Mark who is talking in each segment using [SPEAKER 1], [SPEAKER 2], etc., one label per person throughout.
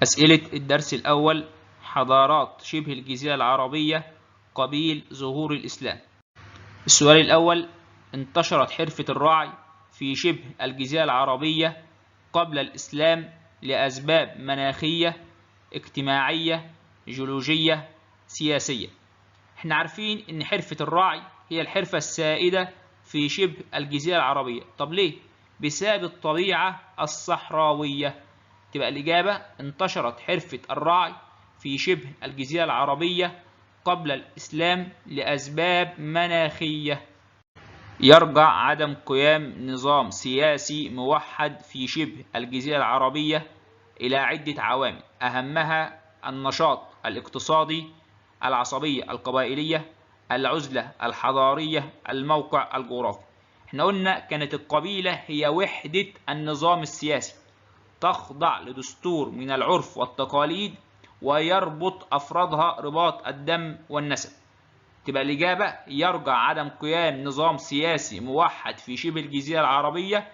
[SPEAKER 1] أسئلة الدرس الأول: حضارات شبه الجزيرة العربية قبيل ظهور الإسلام. السؤال الأول: انتشرت حرفة الرعي في شبه الجزيرة العربية قبل الإسلام لأسباب مناخية، اجتماعية، جيولوجية، سياسية. احنا عارفين إن حرفة الرعي هي الحرفة السائدة في شبه الجزيرة العربية. طب ليه؟ بسبب الطبيعة الصحراوية. تبقى الإجابة: انتشرت حرفة الرعي في شبه الجزيرة العربية قبل الإسلام لأسباب مناخية. يرجع عدم قيام نظام سياسي موحد في شبه الجزيرة العربية إلى عدة عوامل، أهمها النشاط الاقتصادي، العصبية القبائلية، العزلة الحضارية، الموقع الجغرافي. احنا قلنا كانت القبيلة هي وحدة النظام السياسي، تخضع لدستور من العرف والتقاليد ويربط أفرادها رباط الدم والنسب. تبقى الإجابة: يرجع عدم قيام نظام سياسي موحد في شبه الجزيرة العربية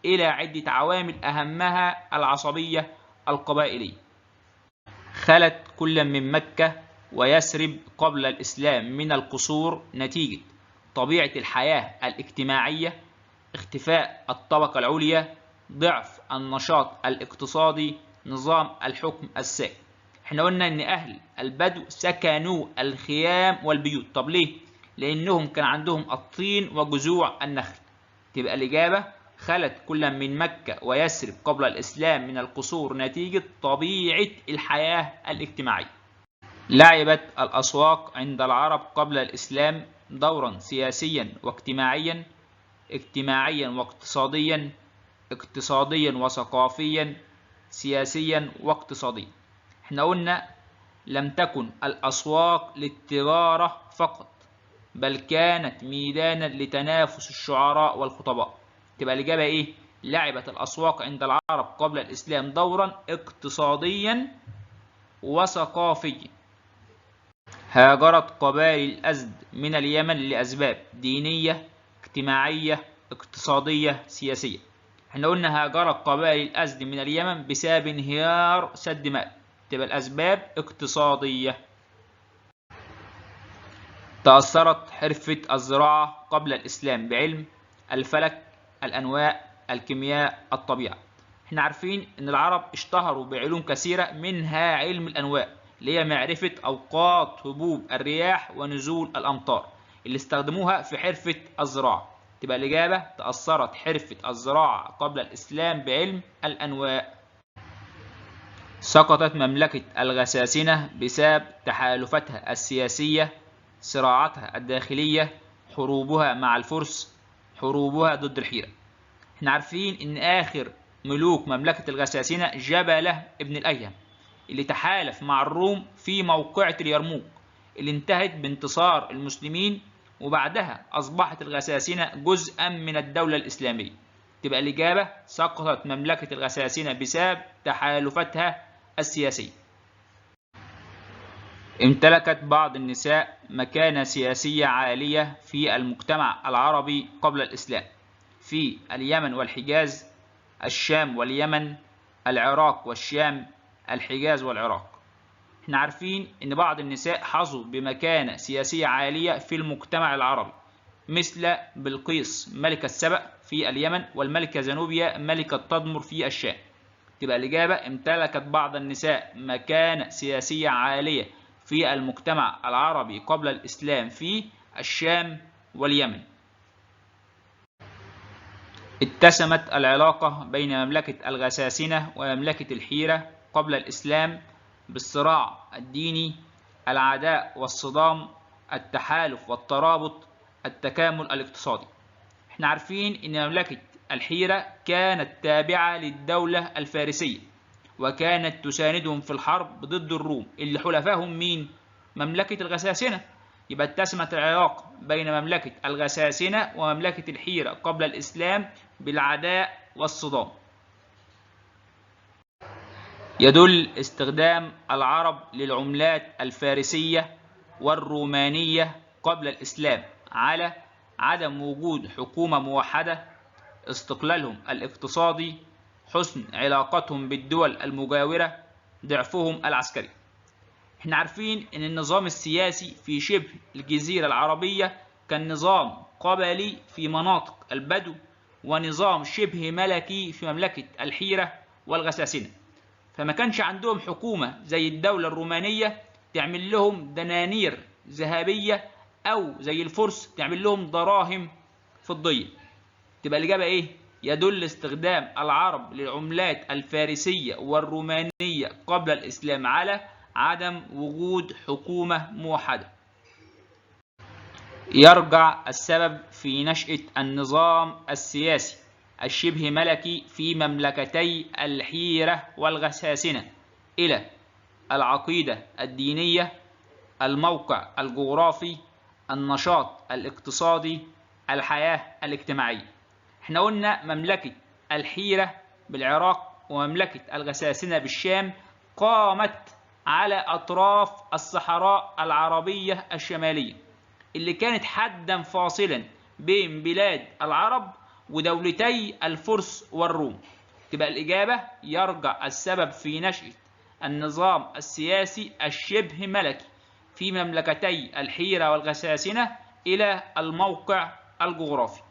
[SPEAKER 1] إلى عدة عوامل، أهمها العصبية القبائلية. خلت كل من مكة ويثرب قبل الإسلام من القصور نتيجة طبيعة الحياة الاجتماعية، اختفاء الطبقة العليا، ضعف النشاط الاقتصادي، نظام الحكم السائد. احنا قلنا ان اهل البدو سكنوا الخيام والبيوت. طب ليه؟ لانهم كان عندهم الطين وجذوع النخل. تبقى الاجابه: خلت كل من مكة ويثرب قبل الاسلام من القصور نتيجة طبيعة الحياة الاجتماعية. لعبت الاسواق عند العرب قبل الاسلام دورا سياسيا واجتماعيا، اجتماعيا واقتصاديا، اقتصاديا وثقافيا، سياسيا واقتصاديا. احنا قلنا لم تكن الأسواق للتجارة فقط، بل كانت ميدانا لتنافس الشعراء والخطباء. تبقى الإجابة إيه؟ لعبت الأسواق عند العرب قبل الإسلام دورا اقتصاديا وثقافيا. هاجرت قبائل الأزد من اليمن لأسباب دينية، اجتماعية، اقتصادية، سياسية. احنا قلنا هاجرت قبائل الأزد من اليمن بسبب انهيار سد مأب. تبقى الأسباب اقتصادية. تأثرت حرفة الزراعة قبل الإسلام بعلم الفلك، الأنواء، الكيمياء، الطبيعة. احنا عارفين ان العرب اشتهروا بعلوم كثيرة، منها علم الأنواء اللي هي معرفة أوقات هبوب الرياح ونزول الأمطار، اللي استخدموها في حرفة الزراعة. تبقى الإجابة: تأثرت حرفة الزراعة قبل الإسلام بعلم الأنواء. سقطت مملكة الغساسنة بسبب تحالفاتها السياسية، صراعاتها الداخلية، حروبها مع الفرس، حروبها ضد الحيرة. احنا عارفين ان آخر ملوك مملكة الغساسنة جبلة ابن الأيهم، اللي تحالف مع الروم في موقعة اليرموك، اللي انتهت بانتصار المسلمين، وبعدها أصبحت الغساسنة جزءا من الدولة الإسلامية. تبقى الإجابة: سقطت مملكة الغساسنة بسبب تحالفاتها السياسية. امتلكت بعض النساء مكانة سياسية عالية في المجتمع العربي قبل الإسلام في اليمن والحجاز، الشام واليمن، العراق والشام، الحجاز والعراق. احنا عارفين ان بعض النساء حظوا بمكانة سياسية عالية في المجتمع العربي، مثل بلقيس ملكة سبأ في اليمن، والملكة زنوبيا ملكة تدمر في الشام. تبقى الإجابة: امتلكت بعض النساء مكانة سياسية عالية في المجتمع العربي قبل الإسلام في الشام واليمن. اتسمت العلاقة بين مملكة الغساسنة ومملكة الحيرة قبل الإسلام بالصراع الديني، العداء والصدام، التحالف والترابط، التكامل الاقتصادي. احنا عارفين ان مملكة الحيرة كانت تابعة للدولة الفارسية، وكانت تساندهم في الحرب ضد الروم، اللي حلفائهم مين؟ مملكة الغساسنة. يبقى اتسمت العلاقة بين مملكة الغساسنة ومملكة الحيرة قبل الإسلام بالعداء والصدام. يدل استخدام العرب للعملات الفارسية والرومانية قبل الإسلام على عدم وجود حكومة موحدة، استقلالهم الاقتصادي، حسن علاقتهم بالدول المجاورة، ضعفهم العسكري. احنا عارفين ان النظام السياسي في شبه الجزيرة العربية كان نظام قبلي في مناطق البدو، ونظام شبه ملكي في مملكة الحيرة والغساسنة. فما كانش عندهم حكومة زي الدولة الرومانية تعمل لهم دنانير ذهبية، أو زي الفرس تعمل لهم دراهم فضية. تبقى الإجابة إيه؟ يدل استخدام العرب للعملات الفارسية والرومانية قبل الإسلام على عدم وجود حكومة موحدة. يرجع السبب في نشأة النظام السياسي الشبه ملكي في مملكتي الحيرة والغساسنة إلى العقيدة الدينية، الموقع الجغرافي، النشاط الاقتصادي، الحياة الاجتماعية. احنا قلنا مملكة الحيرة بالعراق ومملكة الغساسنة بالشام قامت على أطراف الصحراء العربية الشمالية، اللي كانت حدا فاصلا بين بلاد العرب ودولتي الفرس والروم. تبقى الإجابة يرجع السبب في نشأة النظام السياسي الشبه ملكي في مملكتي الحيرة والغساسنة إلى الموقع الجغرافي.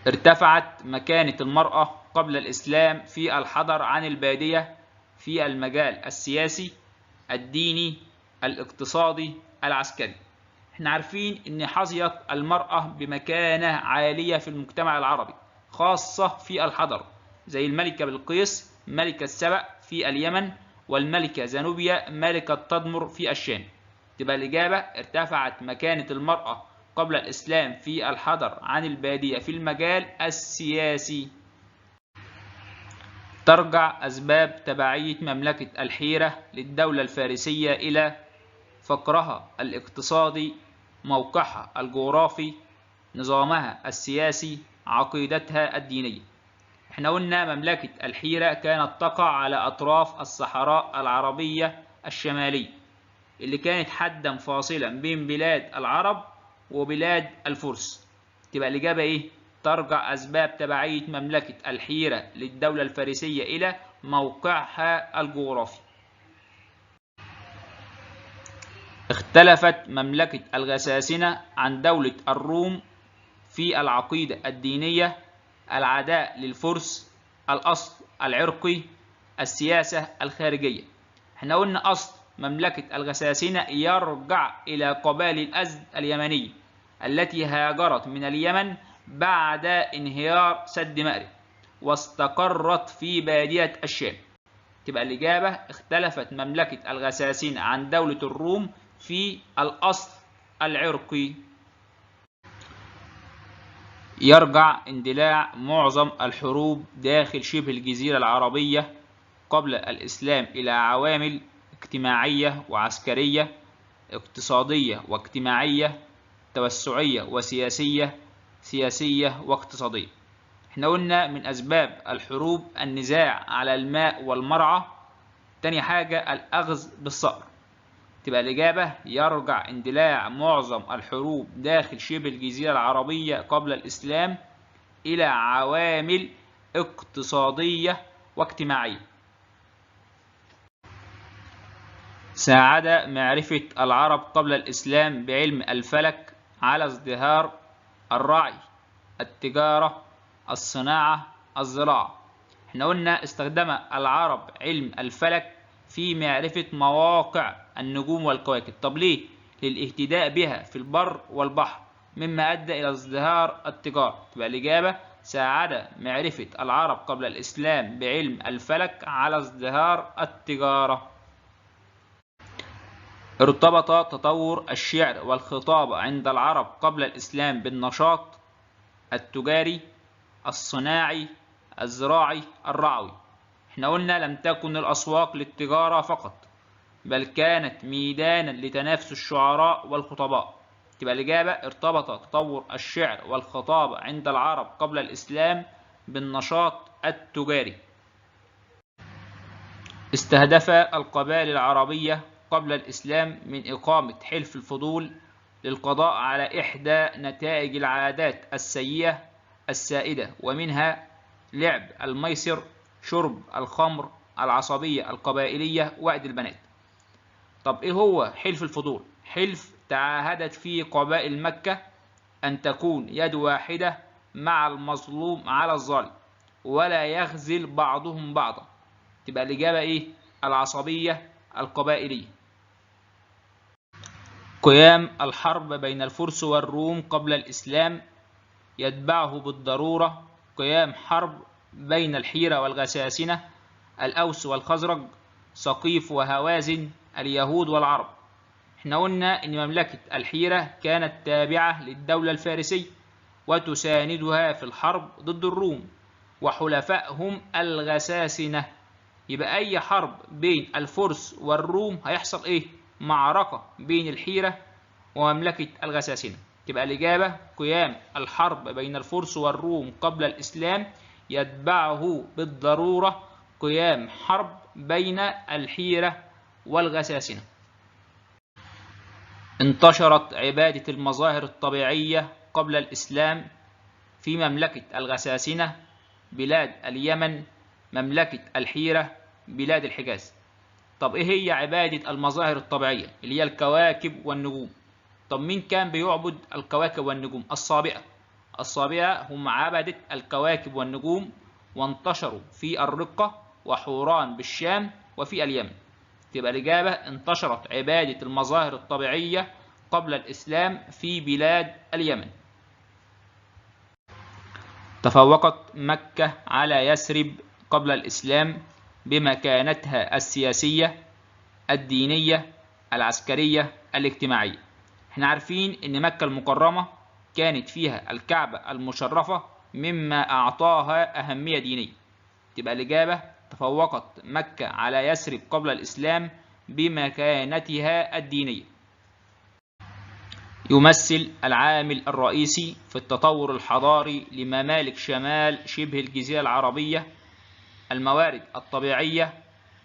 [SPEAKER 1] ارتفعت مكانة المرأة قبل الإسلام في الحضر عن البادية في المجال السياسي، الديني، الاقتصادي، العسكري. احنا عارفين ان حظيت المرأة بمكانة عالية في المجتمع العربي، خاصة في الحضر، زي الملكة بلقيس ملكة سبأ في اليمن، والملكة زنوبيا ملكة تدمر في الشام. تبقى الإجابة ارتفعت مكانة المرأة قبل الإسلام في الحضر عن البادية في المجال السياسي. ترجع أسباب تبعية مملكة الحيرة للدولة الفارسية إلى فقرها الاقتصادي، موقعها الجغرافي، نظامها السياسي، عقيدتها الدينية. احنا قلنا مملكة الحيرة كانت تقع على أطراف الصحراء العربية الشمالية، اللي كانت حدا فاصلا بين بلاد العرب وبلاد الفرس. تبقى الإجابة إيه؟ ترجع أسباب تبعية مملكة الحيرة للدولة الفارسية إلى موقعها الجغرافي. اختلفت مملكة الغساسنة عن دولة الروم في العقيدة الدينية، العداء للفرس، الأصل العرقي، السياسة الخارجية. احنا قلنا أصل مملكة الغساسنة يرجع إلى قبائل الأزد اليمنية التي هاجرت من اليمن بعد انهيار سد مأرب واستقرت في بادية الشام. تبقى الإجابة اختلفت مملكة الغساسنة عن دولة الروم في الأصل العرقي. يرجع اندلاع معظم الحروب داخل شبه الجزيرة العربية قبل الإسلام إلى عوامل اجتماعية وعسكرية، اقتصادية واجتماعية، توسعية وسياسية، سياسية واقتصادية. احنا قلنا من أسباب الحروب النزاع على الماء والمرعى، تاني حاجة الأخذ بالثأر. تبقى الإجابة يرجع اندلاع معظم الحروب داخل شبه الجزيرة العربية قبل الإسلام إلى عوامل اقتصادية واجتماعية. ساعد معرفة العرب قبل الإسلام بعلم الفلك على ازدهار الرعي، التجارة، الصناعة، الزراعة. احنا قلنا استخدم العرب علم الفلك في معرفة مواقع النجوم والكواكب. طب ليه؟ للاهتداء بها في البر والبحر، مما أدى إلى ازدهار التجارة. تبقى الإجابة ساعد معرفة العرب قبل الإسلام بعلم الفلك على ازدهار التجارة. ارتبط تطور الشعر والخطاب عند العرب قبل الإسلام بالنشاط التجاري، الصناعي، الزراعي، الرعوي. احنا قلنا لم تكن الأسواق للتجارة فقط، بل كانت ميدانا لتنافس الشعراء والخطباء. تبقى الإجابة ارتبط تطور الشعر والخطاب عند العرب قبل الإسلام بالنشاط التجاري. استهدف القبائل العربية قبل الإسلام من إقامة حلف الفضول للقضاء على إحدى نتائج العادات السيئة السائدة، ومنها لعب الميسر، شرب الخمر، العصبية القبائلية وأد البنات. طب إيه هو حلف الفضول؟ حلف تعاهدت فيه قبائل مكة أن تكون يد واحدة مع المظلوم على الظالم ولا يخذل بعضهم بعضا. تبقى الإجابة إيه؟ العصبية القبائلية. قيام الحرب بين الفرس والروم قبل الإسلام يتبعه بالضرورة قيام حرب بين الحيرة والغساسنة، الأوس والخزرج، ثقيف وهوازن، اليهود والعرب. احنا قلنا ان مملكة الحيرة كانت تابعة للدولة الفارسية وتساندها في الحرب ضد الروم وحلفائهم الغساسنة. يبقى اي حرب بين الفرس والروم هيحصل ايه؟ معركة بين الحيرة ومملكة الغساسنة. تبقى الإجابة قيام الحرب بين الفرس والروم قبل الإسلام يتبعه بالضرورة قيام حرب بين الحيرة والغساسنة. انتشرت عبادة المظاهر الطبيعية قبل الإسلام في مملكة الغساسنة، بلاد اليمن، مملكة الحيرة، بلاد الحجاز. طب إيه هي عبادة المظاهر الطبيعية؟ اللي هي الكواكب والنجوم. طب مين كان بيعبد الكواكب والنجوم؟ الصابئة هم عبدة الكواكب والنجوم، وانتشروا في الرقة وحوران بالشام وفي اليمن. تبقى الإجابة انتشرت عبادة المظاهر الطبيعية قبل الإسلام في بلاد اليمن. تفوقت مكة على يثرب قبل الإسلام بمكانتها السياسية، الدينية، العسكرية، الاجتماعية. احنا عارفين ان مكة المكرمة كانت فيها الكعبة المشرفة مما أعطاها أهمية دينية. تبقى الإجابة تفوقت مكة على يثرب قبل الإسلام بمكانتها الدينية. يمثل العامل الرئيسي في التطور الحضاري لممالك شمال شبه الجزيرة العربية الموارد الطبيعية،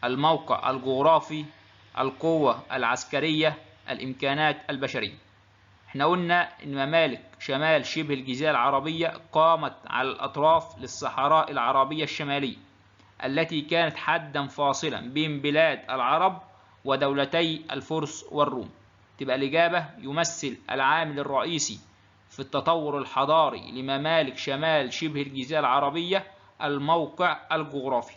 [SPEAKER 1] الموقع الجغرافي، القوة العسكرية، الإمكانات البشرية. احنا قلنا ان ممالك شمال شبه الجزيرة العربية قامت على الأطراف للصحراء العربية الشمالية التي كانت حدا فاصلا بين بلاد العرب ودولتي الفرس والروم. تبقى الإجابة يمثل العامل الرئيسي في التطور الحضاري لممالك شمال شبه الجزيرة العربية الموقع الجغرافي.